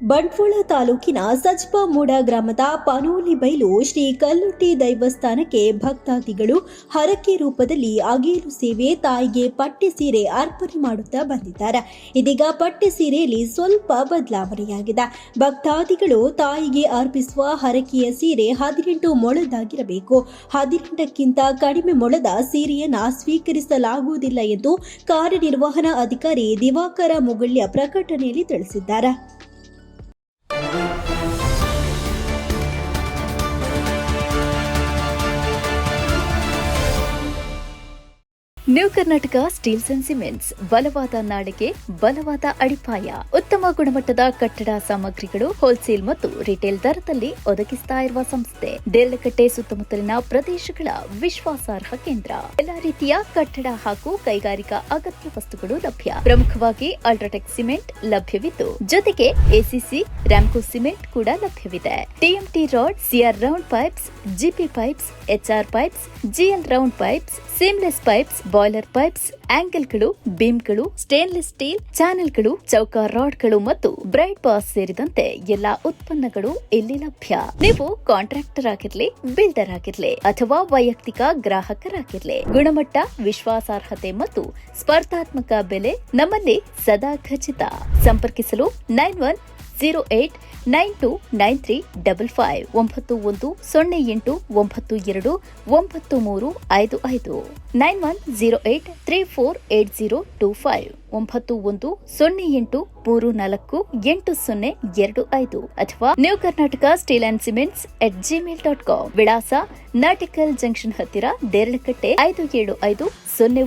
ಬಂಟ್ವಾಳ ತಾಲೂಕಿನ ಸಜ್ಪ ಮೂಡ ಗ್ರಾಮದ ಪನೋಲಿ ಬೈಲು ಶ್ರೀ ಕಲ್ಲುಟ್ಟಿ ದೈವಸ್ಥಾನಕ್ಕೆ ಭಕ್ತಾದಿಗಳು ಹರಕೆ ರೂಪದಲ್ಲಿ ಅಗೇಲು ಸೇವೆ ತಾಯಿಗೆ ಪಟ್ಟೆ ಸೀರೆ ಅರ್ಪಣೆ ಮಾಡುತ್ತಾ ಬಂದಿದ್ದಾರೆ. ಇದೀಗ ಪಟ್ಟೆ ಸೀರೆಯಲ್ಲಿ ಸ್ವಲ್ಪ ಬದಲಾವಣೆಯಾಗಿದೆ. ಭಕ್ತಾದಿಗಳು ತಾಯಿಗೆ ಅರ್ಪಿಸುವ ಹರಕೆಯ ಸೀರೆ 18 ಮೊಳದಾಗಿರಬೇಕು. 18ಕ್ಕಿಂತ ಕಡಿಮೆ ಮೊಳದ ಸೀರೆಯನ್ನ ಸ್ವೀಕರಿಸಲಾಗುವುದಿಲ್ಲ ಎಂದು ಕಾರ್ಯನಿರ್ವಹಣಾ ಅಧಿಕಾರಿ ದಿವಾಕರ ಮುಗಳ್ಯ ಪ್ರಕಟಣೆಯಲ್ಲಿ ತಿಳಿಸಿದ್ದಾರೆ. New Karnataka steels and cements ಬಲವಾದ ನಾಡಿಗೆ ಬಲವಾದ ಅಡಿಪಾಯ. ಉತ್ತಮ ಗುಣಮಟ್ಟದ ಕಟ್ಟಡ ಸಾಮಗ್ರಿಗಳು ಹೋಲ್ಸೇಲ್ ಮತ್ತು ರಿಟೇಲ್ ದರದಲ್ಲಿ ಒದಗಿಸ್ತಾ ಇರುವ ಸಂಸ್ಥೆ. ದೇರಳಕಟ್ಟೆ ಸುತ್ತಮುತ್ತಲಿನ ಪ್ರದೇಶಗಳ ವಿಶ್ವಾಸಾರ್ಹ ಕೇಂದ್ರ. ಎಲ್ಲಾ ರೀತಿಯ ಕಟ್ಟಡ ಹಾಗೂ ಕೈಗಾರಿಕಾ ಅಗತ್ಯ ವಸ್ತುಗಳು ಲಭ್ಯ. ಪ್ರಮುಖವಾಗಿ ಅಲ್ಟ್ರಾಟೆಕ್ ಸಿಮೆಂಟ್ ಲಭ್ಯವಿದ್ದು, ಜೊತೆಗೆ ಎಸಿಸಿ ರಾಮ್ಕೋ ಸಿಮೆಂಟ್ ಕೂಡ ಲಭ್ಯವಿದೆ. TMT rod, CR round pipes, GP pipes, HR pipes, GL round pipes, seamless pipes, boiler pipes, ಆಂಗಲ್ಗಳು, ಬೀಮ್ಗಳು, ಸ್ಟೇನ್ಲೆಸ್ ಸ್ಟೀಲ್ ಚಾನೆಲ್ಗಳು, ಚೌಕ ರಾಡ್ಗಳು ಮತ್ತು ಬ್ರೈಟ್ ಬಾಸ್ ಸೇರಿದಂತೆ ಎಲ್ಲಾ ಉತ್ಪನ್ನಗಳು ಇಲ್ಲಿ ಲಭ್ಯ. ನೀವು ಕಾಂಟ್ರಾಕ್ಟರ್ ಆಗಿರ್ಲಿ, ಬಿಲ್ಡರ್ ಆಗಿರ್ಲಿ ಅಥವಾ ವೈಯಕ್ತಿಕ ಗ್ರಾಹಕರಾಗಿರ್ಲಿ, ಗುಣಮಟ್ಟ, ವಿಶ್ವಾಸಾರ್ಹತೆ ಮತ್ತು ಸ್ಪರ್ಧಾತ್ಮಕ ಬೆಲೆ ನಮ್ಮಲ್ಲಿ ಸದಾ ಖಚಿತ. ಸಂಪರ್ಕಿಸಲು 9108929355 9108929355 9108348025 9108348025 ಅಥವಾ new Karnataka steel and cements @gmail.com. ವಿಳಾಸ ನಾಟಿಕಲ್ ಜಂಕ್ಷನ್ ಹತ್ತಿರ ದೇರಳಕಟ್ಟೆ 57501